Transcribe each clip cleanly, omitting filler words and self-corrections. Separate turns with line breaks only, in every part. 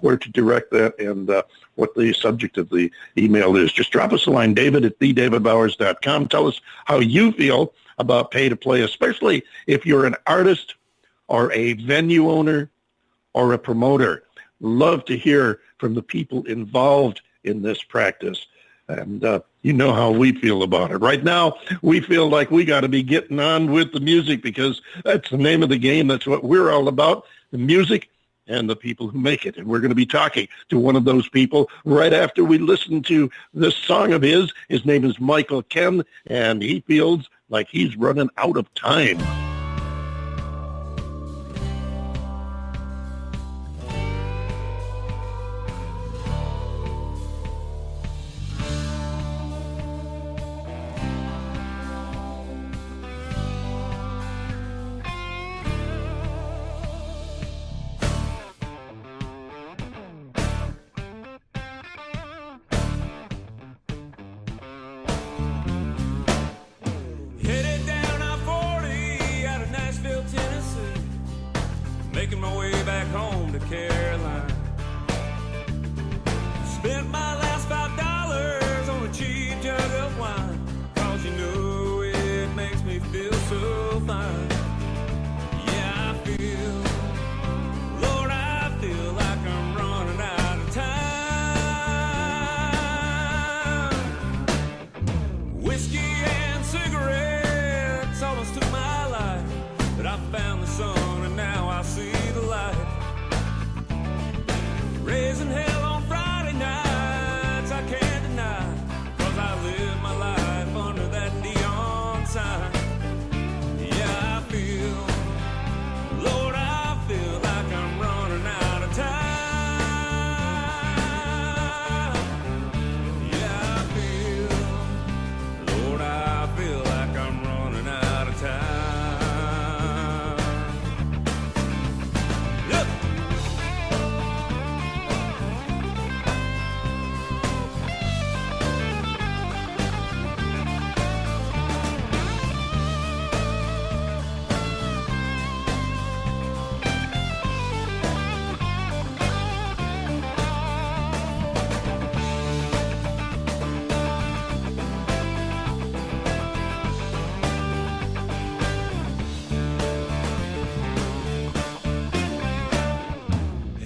where to direct that and what the subject of the email is. Just drop us a line, David@TheDavidBowers.com. Tell us how you feel about pay-to-play, especially if you're an artist or a venue owner or a promoter. Love to hear from the people involved in this practice. And you know how we feel about it. Right now, we feel like we got to be getting on with the music because that's the name of the game. That's what we're all about, the music and the people who make it. And we're going to be talking to one of those people right after we listen to this song of his. His name is Michael Ken, and he feels like he's running out of time.
Headed down I-40 out of Nashville, Tennessee, making my way back home to Carolina. Spent my last $5 on a cheap jug of wine, 'cause you know it makes me feel so fine. Yeah, I feel, Lord, I feel like I'm running out of time. Whiskey and cigarettes almost took my life, but I found the sun and now I see the light. Raising hell on Friday nights, I can't deny, 'cause I live my life under that neon sign. Yeah, I feel, Lord, I feel like I'm running out of time. Yeah, I feel, Lord, I feel like I'm running out of time. Yep.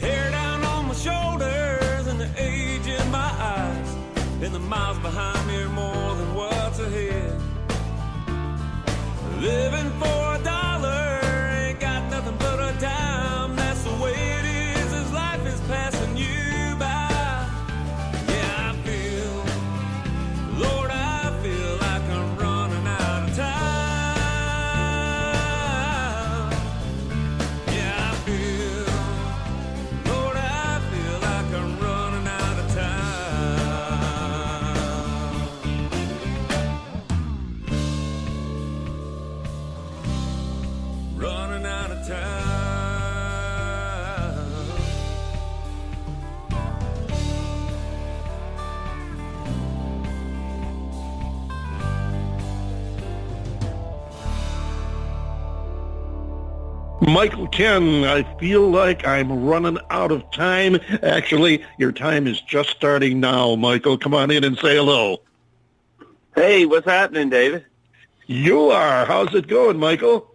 Hair down on my shoulders and the age in my eyes, and the miles behind me are more than what's ahead. Living for $1 ain't got nothing but a dime. That's the way it is as life is passing you by. Yeah, I feel, Lord, I feel like I'm running out of time. Yeah, I feel, Lord, I feel like I'm running out of time. Running out of time.
Michael Ken, I feel like I'm running out of time. Actually, your time is just starting now, Michael. Come on in and say hello.
Hey, what's happening, David?
You are. How's it going, Michael?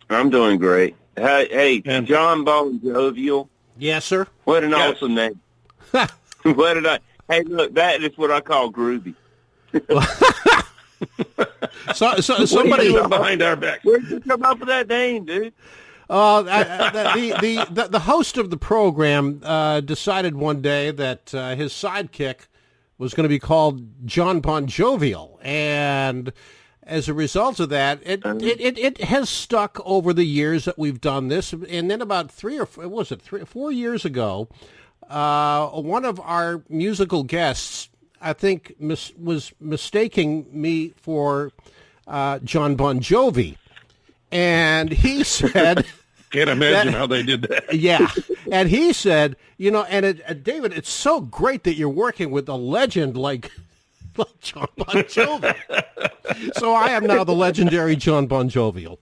I'm doing great. Hey,
And-
John Bon Jovial.
Yes, sir.
What an
Yes.
awesome name. What did I? Hey, look, that is what I call groovy.
So
What are
somebody.
you doing behind our back?
Where'd you come up with that name, dude?
The host of the program decided one day that his sidekick was going to be called John Bon Jovial, and as a result of that, it has stuck over the years that we've done this. And then about 3 or 4 years ago, one of our musical guests, I think, was mistaking me for John Bon Jovi, and he said.
Can't imagine how they did that.
Yeah, and he said, David, it's so great that you're working with a legend like John Bon Jovi. So I am now the legendary John Bon Jovial.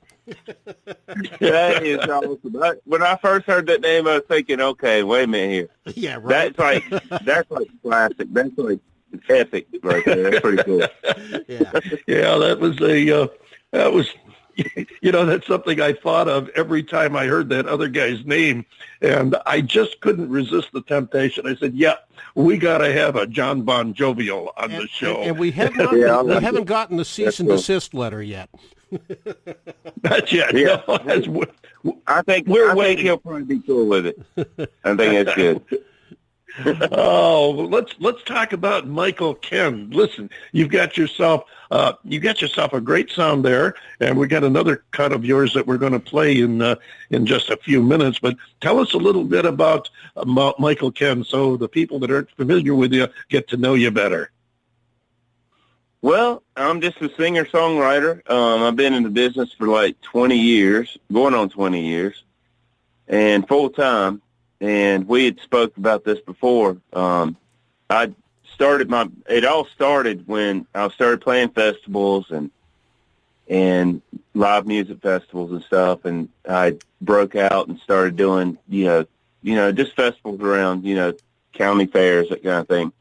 That is awesome. When I first heard that name, I was thinking, okay, wait a minute here.
Yeah, right.
That's like classic. That's like epic right there. That's pretty cool.
Yeah.
Yeah, that was, that's something I thought of every time I heard that other guy's name, and I just couldn't resist the temptation. I said, yeah, we got to have a John Bon Jovial on the show.
And we have not, we haven't gotten the cease and desist letter yet.
Not yet.
Yeah.
No,
I think he'll probably be cool with it. I think that's good.
Oh, let's talk about Michael Ken. Listen, you've got yourself a great sound there, and we got another cut of yours that we're going to play in just a few minutes. But tell us a little bit about Michael Ken, so the people that aren't familiar with you get to know you better.
Well, I'm just a singer-songwriter. I've been in the business for like 20 years, going on 20 years, and full-time. And we had spoke about this before. It all started when I started playing festivals and live music festivals and stuff, and I broke out and started doing, just festivals around, county fairs, that kind of thing.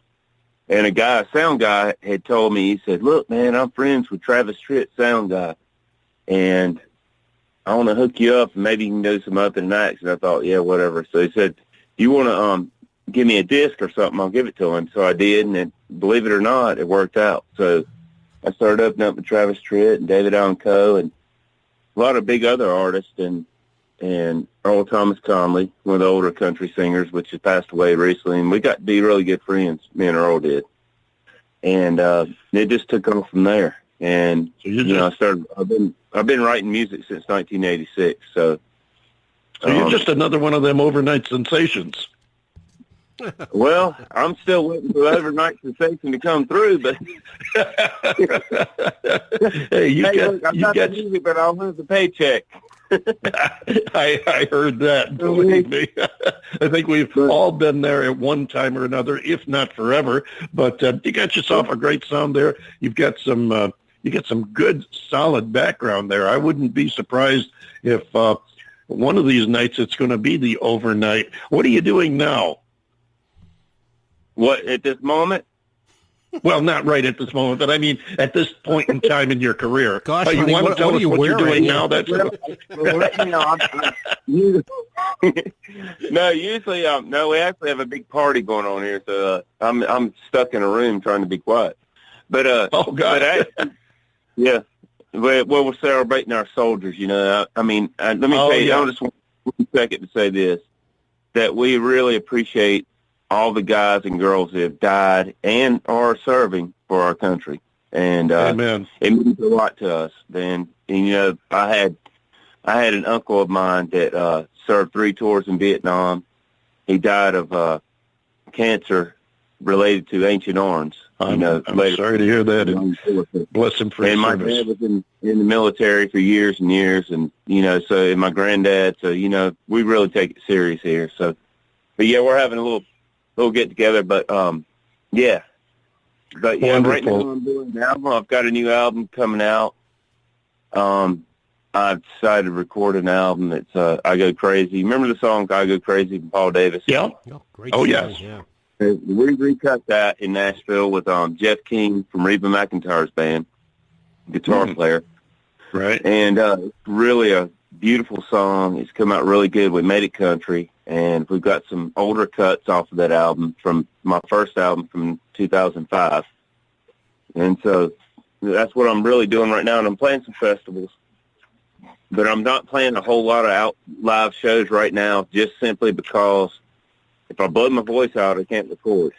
And a sound guy, had told me, he said, look, man, I'm friends with Travis Tritt, sound guy, and I want to hook you up and maybe you can do some opening acts. And I thought, yeah, whatever. So he said, you want to give me a disc or something, I'll give it to him. So I did, and believe it or not, it worked out. So I started opening up with Travis Tritt and David Allen Coe and a lot of big other artists, and Earl Thomas Conley, one of the older country singers, which has passed away recently, and we got to be really good friends, me and Earl did. And it just took off from there. And I've been writing music since 1986. So
you're just another one of them overnight sensations.
Well, I'm still waiting for the overnight sensation to come through, but
hey,
I'm not the music, but I'll lose the paycheck.
I heard that. Believe me, I think we've all been there at one time or another, if not forever. But you got yourself a great sound there. You've got some good, solid background there. I wouldn't be surprised if one of these nights it's going to be the overnight. What are you doing now?
What, at this moment?
Well, not right at this moment, but I mean at this point in time in your career.
Gosh,
you
honey,
want to tell us what you're doing now? That's
no. Usually, no. We actually have a big party going on here, so I'm stuck in a room trying to be quiet. But
oh God,
but actually, yeah. Well, we're celebrating our soldiers. I mean, let me tell you. I just want 1 second to say this: that we really appreciate all the guys and girls that have died and are serving for our country. And
Amen.
It means a lot to us. And I had an uncle of mine that served 3 tours in Vietnam. He died of cancer related to Ancient Orange.
I'm sorry to hear that. And bless him for his
service. My dad was in the military for years and years, and and my granddad. So we really take it serious here. So, but yeah, we're having a little get together, but yeah. But yeah,
wonderful.
Right now I'm doing an album. I've got a new album coming out. I've decided to record an album. It's I Go Crazy. Remember the song I Go Crazy from Paul Davis?
Yeah.
Oh, great
song,
yes.
Yeah.
We recut that in Nashville with Jeff King from Reba McEntire's band, guitar player.
Right.
And it's really a beautiful song. It's come out really good. We made it country. And we've got some older cuts off of that album from my first album from 2005. And so that's what I'm really doing right now. And I'm playing some festivals. But I'm not playing a whole lot of live shows right now, just simply because if I blow my voice out, I can't record.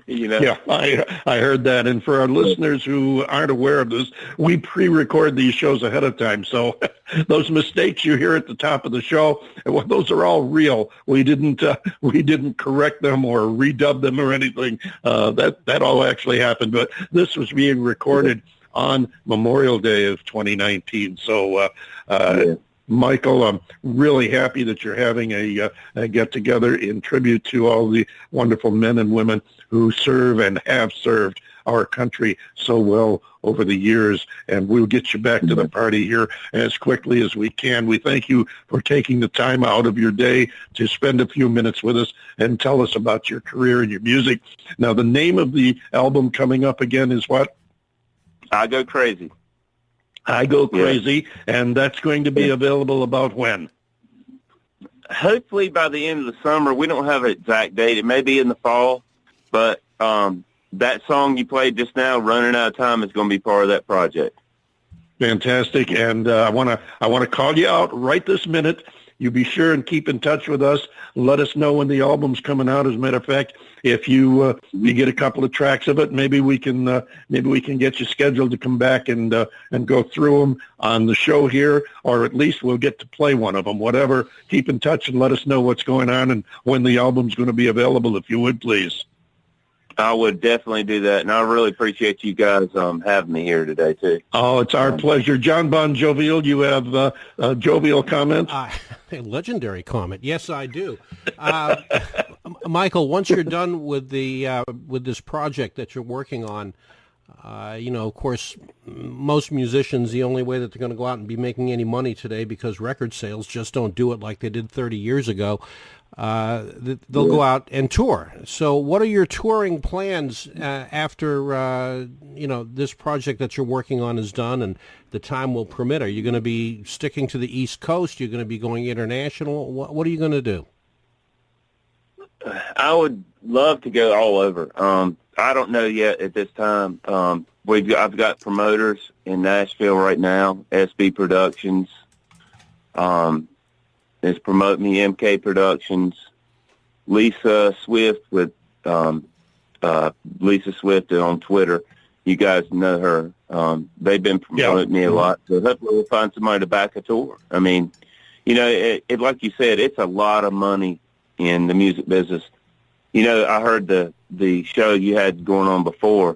Yeah, I heard that. And for our listeners who aren't aware of this, we pre-record these shows ahead of time. So those mistakes you hear at the top of the show, well, those are all real. We didn't correct them or redub them or anything. That all actually happened. But this was being recorded on Memorial Day of 2019. So, Michael, I'm really happy that you're having a get-together in tribute to all the wonderful men and women who serve and have served our country so well over the years, and we'll get you back to the party here as quickly as we can. We thank you for taking the time out of your day to spend a few minutes with us and tell us about your career and your music. Now, the name of the album coming up again is what?
I Go Crazy.
I Go Crazy, and that's going to be available about when?
Hopefully by the end of the summer. We don't have an exact date. It may be in the fall, but that song you played just now, Running Out of Time, is going to be part of that project.
Fantastic, and I want to call you out right this minute. You be sure and keep in touch with us. Let us know when the album's coming out. As a matter of fact, if you get a couple of tracks of it, maybe we can get you scheduled to come back and go through them on the show here, or at least we'll get to play one of them. Whatever. Keep in touch and let us know what's going on and when the album's going to be available, if you would, please.
I would definitely do that, and I really appreciate you guys having me here today, too.
Oh, it's our pleasure. John Bon Jovial, you have a jovial comment?
A legendary comment. Yes, I do. Michael, once you're done with this project that you're working on, of course, most musicians, the only way that they're going to go out and be making any money today, because record sales just don't do it like they did 30 years ago, they'll go out and tour. So what are your touring plans after, this project that you're working on is done and the time will permit? Are you going to be sticking to the East Coast? You're going to be going international? What are you going to do?
I would love to go all over. I don't know yet at this time. I've got promoters in Nashville right now, SB Productions. Is promoting me, MK Productions. Lisa Swift with Lisa Swift on Twitter. You guys know her. They've been promoting me a lot, so hopefully we'll find somebody to back a tour. I mean, it like you said, it's a lot of money in the music business. I heard the show you had going on before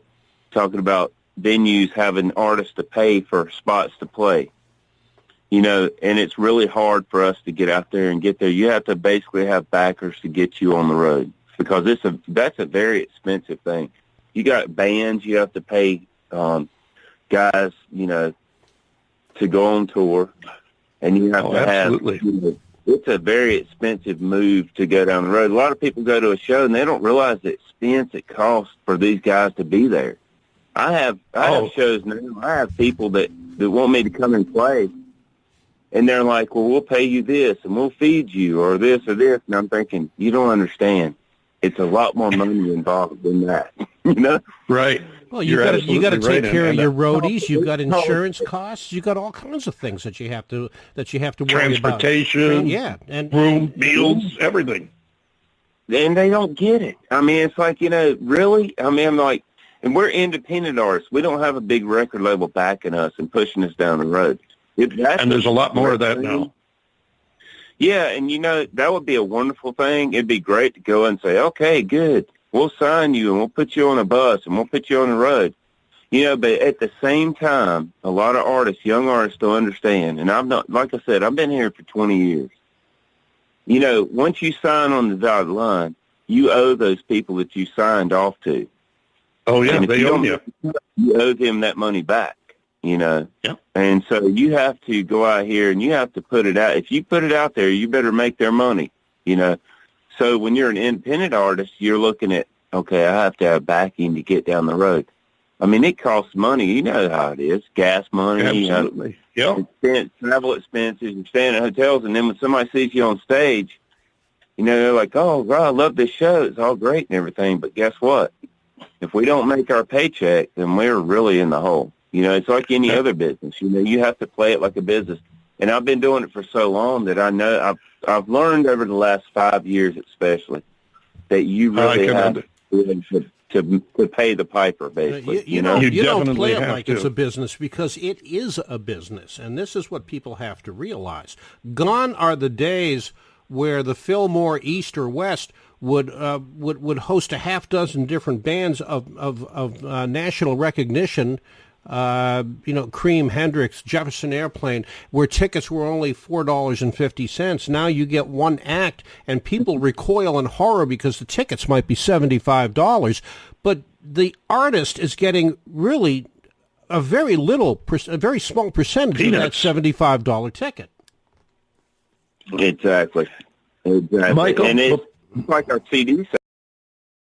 talking about venues having artists to pay for spots to play. And it's really hard for us to get out there and get there. You have to basically have backers to get you on the road, because that's a very expensive thing. You got bands, you have to pay guys, to go on tour, and you have to have. It's a very expensive move to go down the road. A lot of people go to a show and they don't realize the expense it costs for these guys to be there. I have shows now. I have people that want me to come and play. And they're like, well, we'll pay you this, and we'll feed you, or this or this. And I'm thinking, you don't understand. It's a lot more money involved than that,
Right.
Well, you got to take care of your roadies. You've got insurance costs. You've got all kinds of things that you have to worry about.
Transportation,
and
room, meals, everything.
And they don't get it. I mean, it's like, really? I mean, I'm like, and we're independent artists. We don't have a big record label backing us and pushing us down the road.
And there's a lot more of that now.
Yeah, and that would be a wonderful thing. It'd be great to go and say, okay, good, we'll sign you and we'll put you on a bus and we'll put you on the road. But at the same time, a lot of artists, young artists, don't understand. And I'm not, like I said, I've been here for 20 years. Once you sign on the dotted line, you owe those people that you signed off to.
Oh, yeah, they owe you.
You owe them that money back. Yeah. And so you have to go out here and you have to put it out. If you put it out there, you better make their money, So when you're an independent artist, you're looking at, okay, I have to have backing to get down the road. I mean, it costs money. You know how it is. Gas money.
Absolutely.
Travel expenses. You're staying at hotels. And then when somebody sees you on stage, they're like, oh, wow, I love this show. It's all great and everything. But guess what? If we don't make our paycheck, then we're really in the hole. It's like any other business. You have to play it like a business. And I've been doing it for so long that I know I've learned over the last 5 years especially that you really have to pay the piper, basically.
You don't play it like it's a business, because it is a business. And this is what people have to realize. Gone are the days where the Fillmore East or West would host a half dozen different bands of national recognition Cream, Hendrix, Jefferson Airplane, where tickets were only $4.50. Now you get one act, and people recoil in horror because the tickets might be $75. But the artist is getting really a very small percentage of that $75 ticket.
Exactly.
Michael,
and it's like our CD